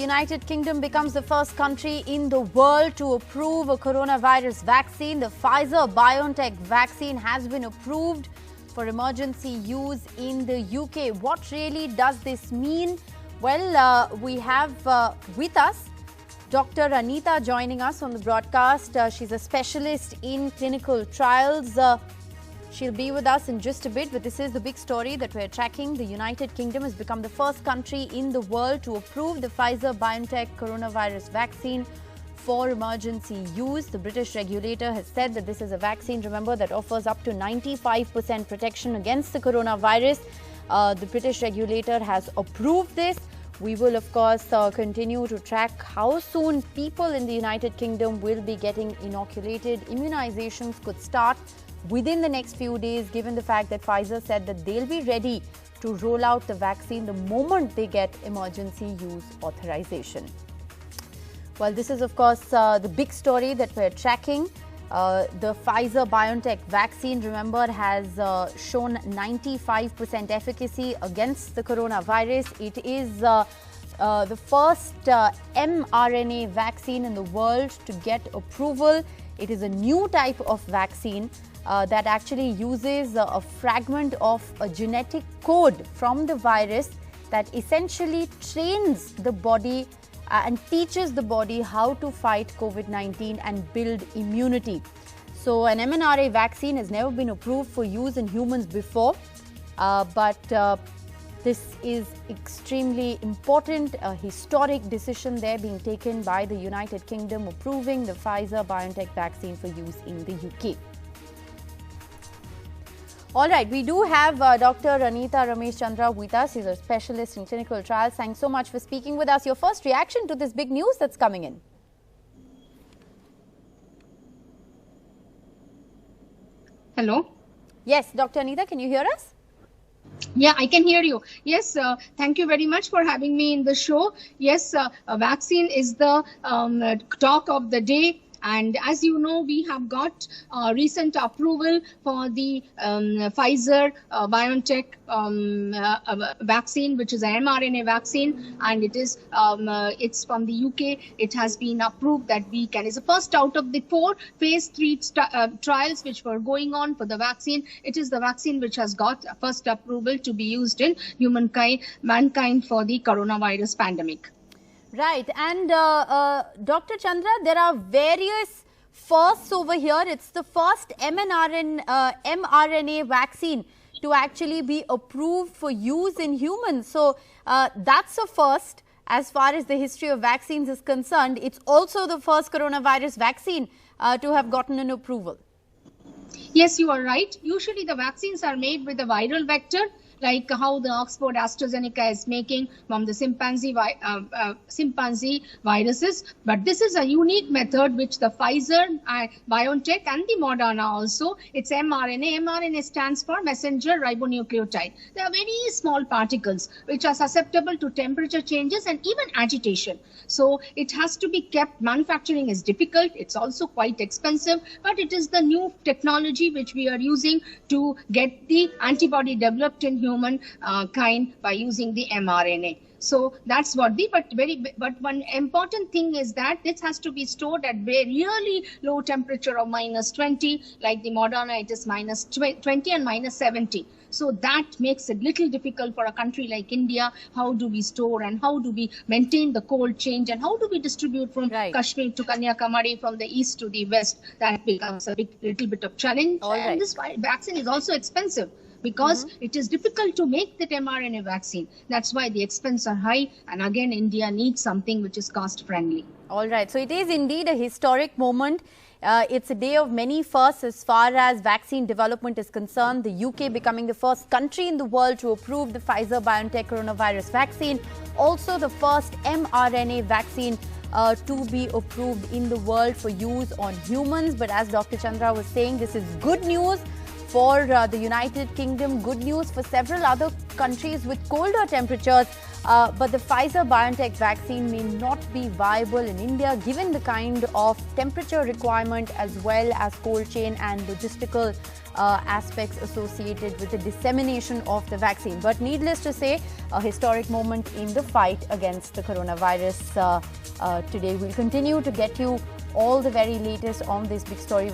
United Kingdom becomes the first country in the world to approve a coronavirus vaccine. The Pfizer-BioNTech vaccine has been approved for emergency use in the UK. What really does this mean? Well, we have with us Dr. Anita joining us on the broadcast. She's a specialist in clinical trials. She'll be with us in just a bit, but this is the big story that we're tracking. The United Kingdom has become the first country in the world to approve the Pfizer-BioNTech coronavirus vaccine for emergency use. The British regulator has said that this is a vaccine, remember, that offers up to 95% protection against the coronavirus. The British regulator has approved this. We will, of course, continue to track how soon people in the United Kingdom will be getting inoculated. Immunizations could start within the next few days, given the fact that Pfizer said that they'll be ready to roll out the vaccine the moment they get emergency use authorization. Well, this is, of course, the big story that we're tracking. The Pfizer-BioNTech vaccine, remember, has shown 95% efficacy against the coronavirus. It is the first mRNA vaccine in the world to get approval. It is a new type of vaccine that actually uses a fragment of a genetic code from the virus that essentially trains the body and teaches the body how to fight COVID-19 and build immunity. So an MHRA vaccine has never been approved for use in humans before, but this is extremely important, a historic decision there being taken by the United Kingdom, approving the Pfizer-BioNTech vaccine for use in the UK. All right, we do have Dr. Anita Ramesh Chandra with us. He's a specialist in clinical trials. Thanks so much for speaking with us. Your first reaction to this big news that's coming in? Hello? Yes, Dr. Anita, can you hear us? Yeah, I can hear you. Yes, thank you very much for having me in the show. Yes, a vaccine is the talk of the day. And as you know, we have got recent approval for the Pfizer-BioNTech vaccine, which is an mRNA vaccine, and it is it's from the UK. It has been approved that we can. It's the first out of the 4 phase 3 trials which were going on for the vaccine. It is the vaccine which has got first approval to be used in mankind for the coronavirus pandemic. Right, and Dr. Chandra, there are various firsts over here. It's the first mRNA vaccine to actually be approved for use in humans. So that's a first as far as the history of vaccines is concerned. It's also the first coronavirus vaccine to have gotten an approval. Yes, you are right. Usually the vaccines are made with a viral vector, like how the Oxford AstraZeneca is making from the chimpanzee viruses. But this is a unique method which the Pfizer, BioNTech and the Moderna also, it's mRNA. mRNA stands for messenger ribonucleotide. They are very small particles which are susceptible to temperature changes and even agitation. So it has to be kept. Manufacturing is difficult. It's also quite expensive, but it is the new technology which we are using to get the antibody developed in human kind by using the mRNA. So that's what but one important thing is that this has to be stored at really low temperature of -20, like the Moderna, it is -20 and -70. So that makes it little difficult for a country like India. How do we store and how do we maintain the cold change and how do we distribute from Kashmir to Kanyakumari, from the east to the west? That becomes a little bit of challenge. And this vaccine is also expensive, because it is difficult to make that mRNA vaccine. That's why the expenses are high. And again, India needs something which is cost friendly. All right. So it is indeed a historic moment. It's a day of many firsts as far as vaccine development is concerned. The UK becoming the first country in the world to approve the Pfizer-BioNTech coronavirus vaccine. Also the first mRNA vaccine to be approved in the world for use on humans. But as Dr. Chandra was saying, this is good news for the United Kingdom, good news for several other countries with colder temperatures. But the Pfizer-BioNTech vaccine may not be viable in India given the kind of temperature requirement as well as cold chain and logistical aspects associated with the dissemination of the vaccine. But needless to say, a historic moment in the fight against the coronavirus. Today we'll continue to get you all the very latest on this big story.